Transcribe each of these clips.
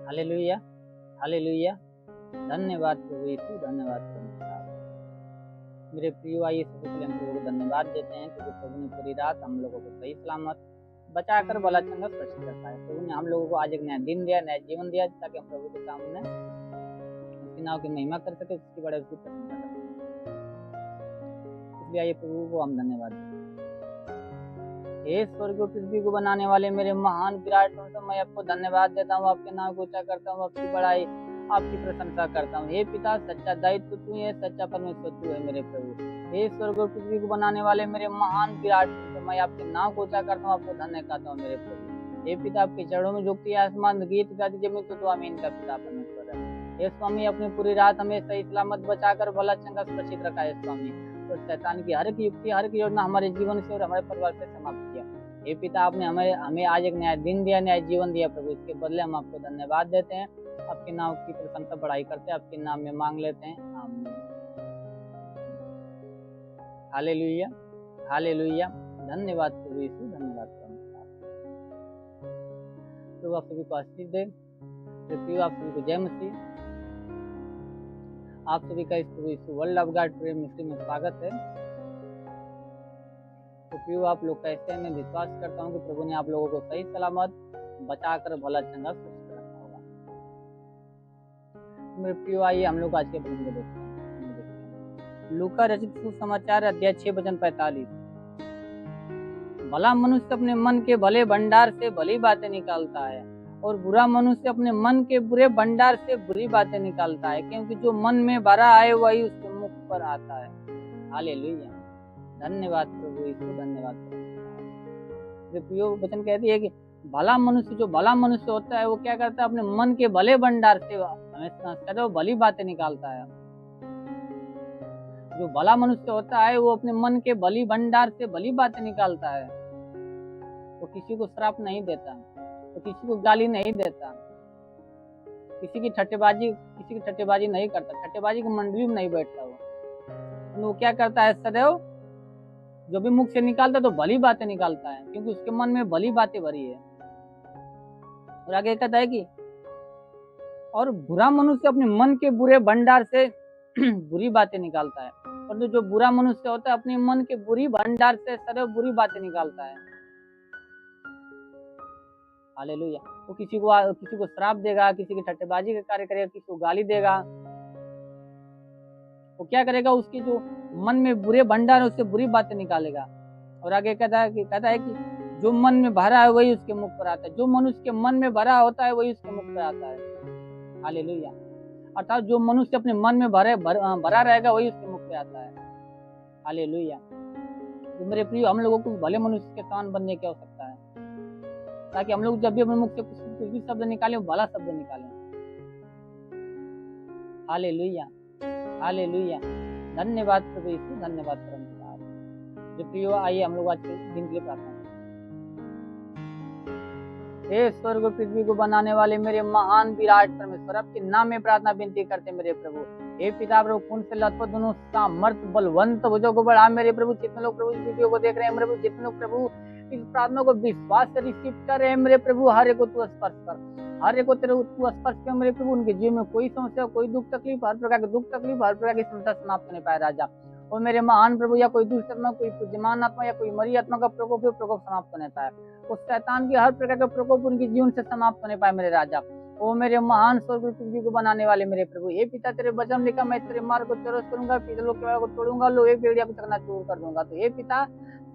Hallelujah, hallelujah. धन्यवाद प्रभु यीशु, धन्यवाद प्रभु। मेरे प्रिय आइए सबसे पहले हम प्रभु को धन्यवाद देते हैं क्योंकि प्रभु ने पूरी रात हम लोगों को सही सलामत बचाकर भला चंगा सुरक्षित रखा है। प्रभु ने हम लोगों को आज एक नया दिन दिया, नया जीवन दिया ताकि हम प्रभु के सामने उसके नाम की महिमा कर सके, उसकी बड़े उसकी प्रशंसा कर सके। इसलिए आइए प्रभु को हम धन्यवाद देते हैं। हे स्वर्ग और पृथ्वी को बनाने वाले मेरे महान विराट परमेश्वर, मैं आपको धन्यवाद देता हूँ, आपके नाम को ऊंचा करता हूँ, आपकी बड़ाई आपकी प्रशंसा करता हूँ। हे पिता, सच्चा दायित्व तू है, सच्चा परमेश्वर तू है मेरे प्रभु। हे स्वर्ग और पृथ्वी को बनाने वाले मेरे महान विराट परमेश्वर, मैं आपके नाम को ऊंचा करता हूँ, आपको धन्य कहता हूँ मेरे प्रभु। हे पिता, आपके चरणों में झुकती है आसमान, गीत गाती जमीन, तो आमीन का पिता परमेश्वर है। हे स्वामी, अपनी पूरी रात हमें सही सलामत बचाकर भला चंगा सुरक्षित रखा है स्वामी, और शैतान की हर एक युक्ति हर एक योजना हमारे जीवन से और हमारे परिवार से समाप्त किया। हे पिता, आपने हमें आज एक नया दिन दिया, नया जीवन दिया प्रभु, इसके बदले हम आपको धन्यवाद देते हैं, आपके नाम की प्रशंसा बढ़ाई करते हैं, आपके नाम में मांग लेते हैं, आमीन। Hallelujah, hallelujah. धन्यवाद प्रभु यीशु, धन्यवाद प्रभु। आप सभी को आशीष दे, आप सभी को जय मसीह। आप सभी का इस Prabhu Yeshu world of God prayer ministry में स्वागत है। तो प्रियो, आप लोग कैसे हैं? मैं विश्वास करता हूँ कि प्रभु ने आप लोगों को सही सलामत बचाकर भला चंगा सुरक्षित रखा होगा। मेरे प्रियो, आइए हम लोग आज के वचन को देखते हैं। लूका रचित सुसमाचार अध्याय 6 वचन 45। भला मनुष्य अपने मन के भले भंडार से भली बातें निकालता है, और बुरा मनुष्य अपने मन के बुरे भंडार से बुरी बातें निकालता है, क्योंकि जो मन में भरा आए वही उसके मुख पर आता है। हालेलुया, धन्यवाद प्रभु यीशु, धन्यवाद प्रभु। प्रियो, वचन कहती है कि भला मनुष्य, जो भला मनुष्य होता है वो क्या करता है? अपने मन के भले भंडार से हमेशा भली बातें निकालता है। जो भला मनुष्य होता है वो अपने मन के भली भंडार से भली बातें निकालता है। वो किसी को श्राप नहीं देता, वो किसी को गाली नहीं देता, किसी की ठट्टेबाजी नहीं करता, ठट्टेबाजी की मंडली में नहीं बैठता। वो क्या करता है? सदैव जो भी मुख से निकालता तो भली बातें निकालता है, क्योंकि उसके मन में भली बातें भरी है। और आगे कहता है कि और बुरा मनुष्य अपने मन के बुरे भंडार से बुरी बातें निकालता है। और जो बुरा मनुष्य होता है अपने मन के बुरी भंडार से सदैव बुरी बातें निकालता है। हालेलुया। वो किसी को श्राप देगा, किसी की ठट्टेबाजी का कार्य करेगा, किसी को गाली देगा। वो क्या करेगा? उसके जो मन में बुरे भंडार है उससे बुरी बातें निकालेगा। और आगे कहता है कि जो मन में भरा है वही उसके मुख पर आता है। जो मनुष्य के मन में भरा होता है वही उसके मुख पर आता है। हालेलुया। अर्थात जो मनुष्य अपने मन में भरा रहेगा वही उसके मुख पे आता है। हालेलुया। तो मेरे प्रिय, हम लोगों को भले मनुष्य के समान बनने की आवश्यकता है, ताकि हम लोग जब भी अपने मुख से कुछ भी शब्द निकालें भला शब्द निकालें। Hallelujah, hallelujah. धन्यवाद प्रभु यीशु, धन्यवाद परमेश्वर। जो प्रियो, आइए हम लोग आज के दिन के लिए प्रार्थना करें। हे स्वर्ग और पृथ्वी को बनाने वाले मेरे महान विराट परमेश्वर, आपके नाम में प्रार्थना विनती करते मेरे प्रभु। हे पिता प्रभु, खून से लथपथ दोनों सामर्थ बलवंत भुजों को बढ़ा मेरे प्रभु। जितने लोग प्रभु इस वीडियो को देख रहे हैं मेरे प्रभु, जितने लोग प्रभु इस प्रार्थना को विश्वास से रिसीव कर रहे हैं मेरे प्रभु, हर एक को तू स्पर्श कर, हर एक को तेरे तू स्पर्श कर मेरे प्रभु। उनके जीवन में कोई समस्या, कोई दुख तकलीफ, हर प्रकार के दुख तकलीफ, हर प्रकार की समस्या समाप्त होने पाए राजा। और मेरे महान प्रभु, या कोई दुष्ट आत्मा, कोई पूज्यमान आत्मा या कोई मरी आत्मा का प्रकोप समाप्त होने पाए। उस शैतान की हर प्रकार का प्रकोप उनके जीवन से समाप्त होने पाए मेरे राजा। ओ मेरे महान स्वर्ग पृथ्वी को बनाने वाले मेरे प्रभु, हे पिता, तेरे वचन लिखा, मैं तेरे मार्ग को चौरस करूंगा, पितलों के वालों को तोड़ूंगा, लोहे की बेड़िया को चकनाचूर कर दूंगा। तो हे पिता,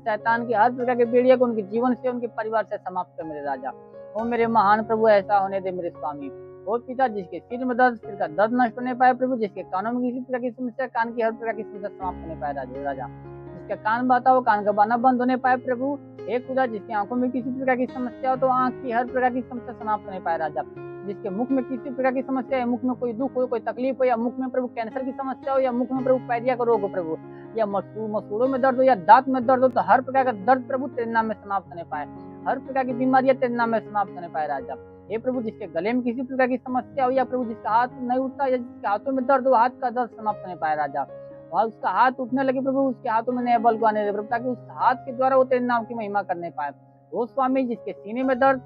शैतान की हर प्रकार की बेड़िया को उनके जीवन से, उनके परिवार से समाप्त कर मेरे राजा। ओ मेरे महान प्रभु, ऐसा होने दे मेरे स्वामी। ओ पिता, जिसके सिर में दर्द, सिर का दर्द नष्ट होने पाए प्रभु, जिसके कानों में किसी प्रकार की समस्या, कान की हर प्रकार की समस्या समाप्त होने पाए राजा। जिसका कान बहता हो, कान का बहना बंद होने पाए प्रभु। हे खुदा, जिसकी आंखों में किसी प्रकार की समस्या हो तो आंख की हर प्रकार की समस्या समाप्त होने पाए राजा। जिसके मुख में किसी प्रकार की समस्या है, मुख में कोई दुख हो, कोई तकलीफ हो, या मुख में प्रभु कैंसर की समस्या हो, या मुख में प्रभु पैरिया का रोग हो प्रभु, या मसूड़ों में दर्द हो, या दांत में दर्द हो, तो हर प्रकार का दर्द प्रभु तेरे नाम में समाप्त होने पाए। हर प्रकार की बीमारियां तेरे नाम में समाप्त होने पाए राजा। हे प्रभु, जिसके गले में किसी प्रकार की समस्या हो, या प्रभु जिसका हाथ नहीं उठता, या जिसके हाथों में दर्द हो, हाथ का दर्द समाप्त होने पाए राजा। और उसका हाथ उठने लगे प्रभु, उसके हाथों में नए बल को आने दे प्रभु, ताकि उस हाथ के द्वारा वो तेरे नाम की महिमा करने पाए। वो स्वामी, जिसके सीने में दर्द,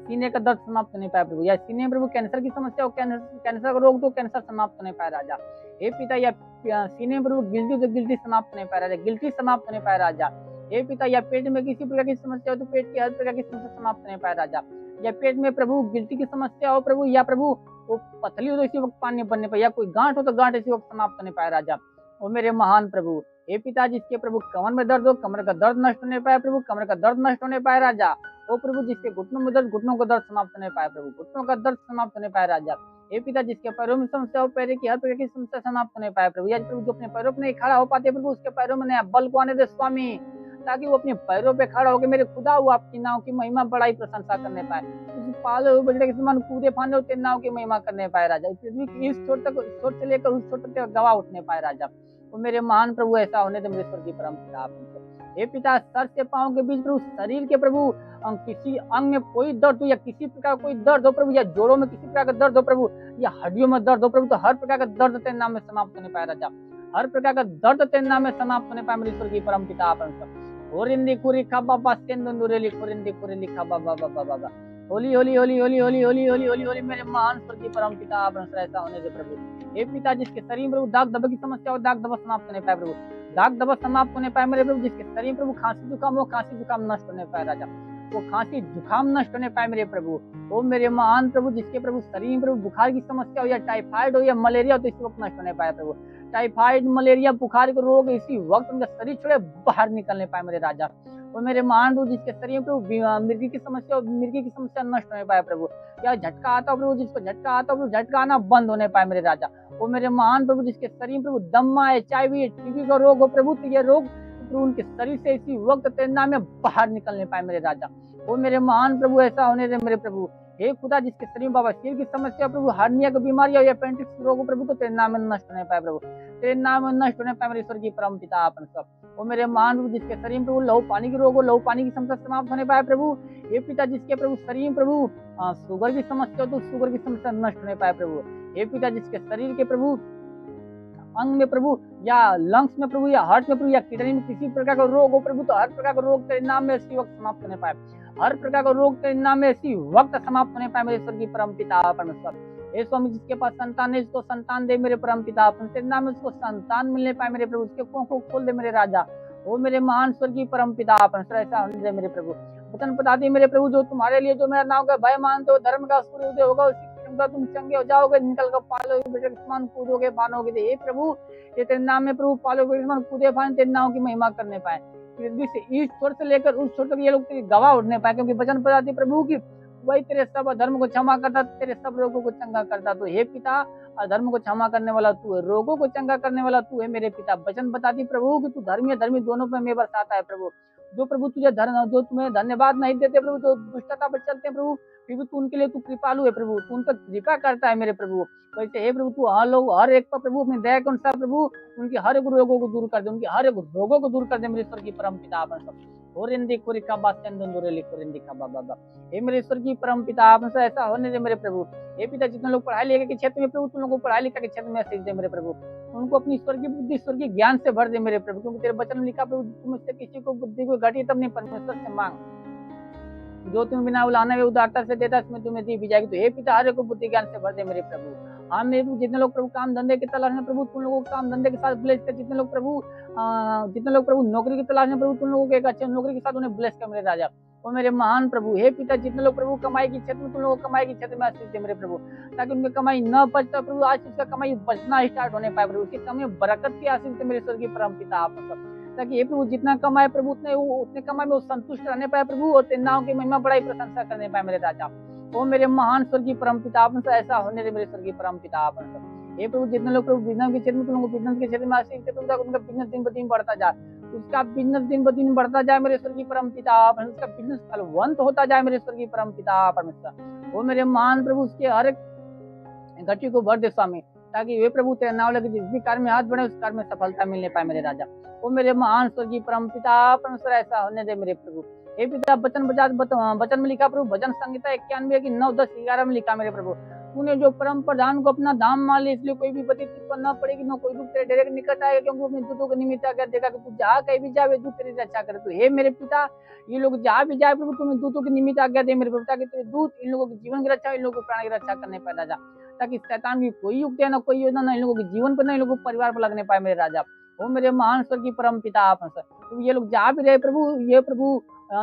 सीने का दर्द समाप्त नहीं पाया प्रभु, या सीने प्रभु कैंसर की समस्या हो, कैंसर का रोग तो कैंसर समाप्त नहीं पाया राजा। हे पिता, या सीने प्रभु गिल्टी तो गिल्टी समाप्त नहीं पाया राजा, गिल्टी समाप्त नहीं पाया राजा। हे पिता, या पेट में किसी प्रकार की समस्या हो तो पेट की हर प्रकार की समस्या समाप्त नहीं पाया राजा। या पेट में प्रभु गिल्टी की समस्या हो प्रभु, या प्रभु वो पथली हो तो इसी वक्त पानी बनने पाए, या कोई गांठ हो तो गांठ इसी वक्त समाप्त नहीं पाया राजा। वो मेरे महान प्रभु, हे पिता, जिसके प्रभु कमर में दर्द हो, कमर का दर्द नष्ट होने पाया प्रभु, कमर का दर्द नष्ट होने पाया राजा। ओ प्रभु, जिसके घुटनों में दर्द, घुटनों का दर्द समाप्त नहीं पाया प्रभु, घुटनों का दर्द समाप्त नहीं पाया राजा। हे पिता, जिसके पैरों में समस्या हो, पैर की हर प्रकार की समस्या समाप्त नहीं पाया प्रभु, या प्रभु जो अपने पैरों पर नहीं खड़ा हो पाते प्रभु, उसके पैरों में नया बल को आने दे स्वामी, ताकि वो अपने पैरों पे खड़ा होकर मेरे खुदा वो आपकी नाव की महिमा बड़ाई प्रशंसा करने पाए, उस पाले हुए बछड़े के समान कूदे फांदे होते नाव की महिमा करने पाए राजा। पृथ्वी की इस छोर तक, इस छोर से लेकर उस छोर तक गवाह उठने पाए राजा। वो मेरे महान प्रभु, ऐसा होने दे मेरे स्वर्गीय परम पिता आप। हे पिता, सर से पांव के बीच प्रभु, शरीर के प्रभु किसी अंग में कोई दर्द हो, या किसी प्रकार कोई दर्द हो प्रभु, या जोड़ों में किसी प्रकार का दर्द हो प्रभु, या हड्डियों में दर्द हो प्रभु, तो हर प्रकार का दर्द तेरे नाम में समाप्त होने पाया राजा, हर प्रकार का दर्द तेरे नाम में समाप्त होने पाया मेरे स्वर्गीय परम पिता आप। होरिंदी कुरी खाबा पास्तेंदुरेली कुरिंदी कुरिली खाबा बाबा बाबा, होली होली होली होली होली होली होली होली होली मेरे महान स्वर्गीय परम पिता आप, ऐसा होने दे प्रभु। हे पिता, जिसके शरीर प्रभु दाग दबा की समस्या हो, दाग दबा समाप्त होने पाए प्रभु, दाग दबा समाप्त होने पाए मेरे प्रभु। जिसके शरीर प्रभु खांसी जुकाम हो, खांसी जुकाम नष्ट होने पाए राजा, वो खांसी जुकाम नष्ट होने पाए मेरे प्रभु। ओ मेरे महान प्रभु, जिसके प्रभु शरीर प्रभु बुखार की समस्या हो, या टाइफाइड हो, या मलेरिया हो, तो इसी वक्त नष्ट होने पाए प्रभु। टाइफाइड, मलेरिया, बुखार के रोग इसी वक्त उनका शरीर छोड़े बाहर निकलने पाए मेरे राजा। वो मेरे महान प्रभु, जिसके शरीर प्रभु मिर्गी की समस्या, मिर्गी की समस्या नष्ट होने पाए प्रभु, या झटका आता हो प्रभु, जिसको झटका आता हो प्रभु, झटका आना बंद होने पाए मेरे राजा। वो मेरे महान प्रभु, जिसके शरीर प्रभु दम्मा, HIV, टीबी का रोग हो प्रभु, तो ये रोग प्रभु उनके शरीर से इसी वक्त तेरे नाम में बाहर निकलने पाए मेरे राजा। वो मेरे महान प्रभु, ऐसा होने दे मेरे प्रभु। हे खुदा, जिसके शरीर बाबा सिर की समस्या प्रभु, हार्निया की बीमारी हो, या अपेंडिक्स रोग प्रभु, तो तेरे नाम में नष्ट होने पाए प्रभु, तेरे नाम में नष्ट होने पाए मेरे स्वर्गीय परम पिता आप। वो मेरे महान प्रभु, जिसके शरीर प्रभु लहू पानी की रोग हो, लहू पानी की समस्या समाप्त होने पाए प्रभु। हे पिता, जिसके प्रभु शरीर प्रभु शुगर की समस्या हो, तो शुगर की समस्या नष्ट होने पाए प्रभु। हे पिता, जिसके शरीर के प्रभु अंग में प्रभु, या लंग्स में प्रभु, या हार्ट में प्रभु, या किडनी में किसी प्रकार का रोग हो प्रभु, तो हर प्रकार का रोग तेरे नाम में इसी वक्त समाप्त होने पाए, हर प्रकार का रोग तेरे नाम में इसी वक्त समाप्त होने पाए मेरे स्वर्गीय परम पिता परमेश्वर। हे स्वामी, जिसके पास संतान है, इसको संतान दे मेरे परम पिता, तेरे नाम में उसको संतान मिलने पाए मेरे प्रभु, उसके कुओं को खोल दे मेरे राजा। वो मेरे महान स्वर्गीय परम पिता परमेश्वर, ऐसा होने दे मेरे प्रभु। वचन बता दी मेरे प्रभु, जो तुम्हारे लिए जो मेरा नाम का भय मानते हो, धर्म का सूर्योदय होगा, उसी तुम चंगे हो जाओगे, निकल कर पालोगे, बेटे के समान कूदोगे, बानोगे। हे प्रभु, ये तेरे नाम में प्रभु पालोगे, समान कूदे फान, तेरे नाम की महिमा करने पाए, पृथ्वी से इस छोर से लेकर उस छोर तक ये लोग तेरी गवाह उठने पाए, क्योंकि वचन बताती प्रभु की वही तेरे सब धर्म को क्षमा करता, तेरे सब रोगों को चंगा करता। तो हे पिता, धर्म को क्षमा करने वाला तू है, रोगों को चंगा करने वाला तू है मेरे पिता। वचन बताती प्रभु कि तू धर्मी धर्मी दोनों पे में बरसाता है प्रभु। जो प्रभु तुझे जो तुम्हें धन्यवाद नहीं देते प्रभु, जो दुष्टता पर चलते हैं प्रभु, तू उनके लिए तू कृपालु है प्रभु, तू उन पर कृपा करता है मेरे प्रभु। वैसे हे प्रभु, तू हर एक पर प्रभु अपनी दया के अनुसार प्रभु उनकी हर एक रोगों को दूर कर दे, उनकी हर एक रोगों को दूर कर दे मेरे ईश्वर की परम पिता आप। हे मेरे ईश्वर की परम पिता आप, ऐसा होने दे मेरे प्रभु। हे पिता, जितने लोग पढ़ाई लिखाई के क्षेत्र में प्रभु, तुम लोगों को पढ़ाई लिखाई के क्षेत्र में सीख दे मेरे प्रभु, उनको अपनी ईश्वर की बुद्धि, ईश्वर की ज्ञान से भर दे मेरे प्रभु, क्योंकि तेरे वचन में लिखा प्रभु, तुम इससे किसी को बुद्धि को घटी तब नहीं, परमेश्वर से मांग, जो तुम बिना उलाने में उदारता से देता इसमें तुम्हें दी भी जाएगी। तो हे पिता, हर एक को बुद्धि ज्ञान से भर दे मेरे प्रभु। हाँ मेरे प्रभु, जितने लोग प्रभु काम धंधे की तलाश में प्रभु, तुम लोगों को काम धंधे के साथ ब्लेस कर, जितने लोग प्रभु नौकरी की तलाश में प्रभु, तुम लोगों को एक अच्छे नौकरी के साथ उन्हें ब्लेस कर मेरे राजा। और मेरे महान प्रभु, हे पिता, जितने लोग प्रभु कमाई की क्षेत्र में, तुम लोगों को कमाई की क्षेत्र में आशीष दे मेरे प्रभु, ताकि उनकी कमाई न बचता प्रभु, आज उसका कमाई बचना स्टार्ट होने पाए प्रभु, उसकी कमाई बरकत की आशीष दे मेरे स्वर्गीय परम पिता आप, ताकि ये प्रभु जितना कमाए प्रभु उतने कमाए में वो संतुष्ट रहने पाए प्रभु, और तेरे नाम की महिमा बड़ाई प्रशंसा करने पाए मेरे राजा। वो मेरे महान स्वर्गीय परम पिता आप, ऐसा होने दे मेरे स्वर्गीय परम पिता आप। ये प्रभु, जितने लोग प्रभु बिजनेस के क्षेत्र में, तुम लोग बिजनेस के क्षेत्र में आशीष दे प्रभु, उनका बिजनेस दिन ब दिन बढ़ता जाए, उसका बिजनेस दिन ब दिन बढ़ता जाए मेरे स्वर्गीय परम पिता आप, उसका बिजनेस फलवंत होता जाए मेरे स्वर्गीय परम पिता परमेश्वर। वो मेरे महान प्रभु, उसके हर एक घटी को भर दे स्वामी, ताकि वे प्रभु तेरे नाम लगे जिस भी कार्य में हाथ बढ़े उस कार्य में सफलता मिलने पाए मेरे राजा। वो मेरे महान स्वर्गीय परम पिता परमेश्वर, ऐसा होने दे मेरे प्रभु। हे पिता, वचन में लिखा प्रभु, भजन संहिता 91 की 9, 10, 11 में लिखा मेरे प्रभु, तूने जो परम प्रधान को अपना धाम मान लिया, इसलिए कोई भी बदी करना पड़ेगी, ना कोई दुख तेरे डायरेक्ट निकट आएगा, क्योंकि अपने दूतों के निमित्त आज्ञा देगा कि तू जहाँ कहीं भी जावे तू तेरी रक्षा करे। तो हे मेरे पिता, ये लोग जहाँ भी जाए प्रभु, तुम्हें दूतों के निमित्त आज्ञा दे मेरे प्रभु, ताकि तेरे दूत इन लोगों के जीवन की रक्षा, इन लोगों के प्राण की रक्षा करने पाए राजा, ताकि शैतान की कोई युक्ति ना कोई योजना ना इन लोगों के जीवन पर ना इन लोगों के परिवार पर लगने पाए मेरे राजा। वो मेरे महान स्वर की परम पिता आप हैं सर। तो ये लोग जहाँ भी रहे प्रभु,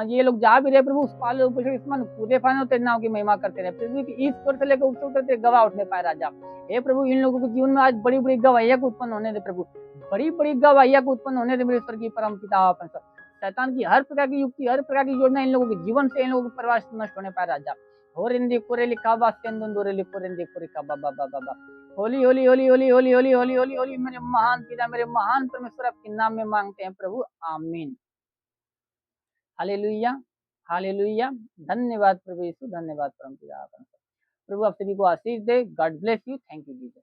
ये लोग जहाँ भी रहे प्रभु, उस पाल कूदे फाने तेरे नाम की महिमा करते रहे, पृथ्वी की इस स्वर से लेकर उस स्वर तक तेरे गवाह उठने पाए राजा। हे प्रभु, इन लोगों के जीवन में आज बड़ी बड़ी गवाहियां को उत्पन्न होने दे प्रभु, बड़ी बड़ी गवाहियां को उत्पन्न होने दे मेरे स्वर की परम पिता आप हैं सर। शैतान की हर प्रकार की युक्ति, हर प्रकार की योजना इन लोगों के जीवन से, इन लोगों के परिवार से नष्ट होने पाए राजा। और हिंदी कोरे लिखा बास्तेंदोरे लिखो रिंदी कोरे का बाबा बाबा बाबा। होली होली होली होली होली होली होली होली होली मेरे महान पिता, मेरे महान परमेश्वर, आपके नाम में मांगते हैं प्रभु, आमीन। Hallelujah, hallelujah. धन्यवाद प्रभु यीशु, धन्यवाद परम पिता। प्रभु आप सभी को आशीष दे। God bless you. Thank you Jesus.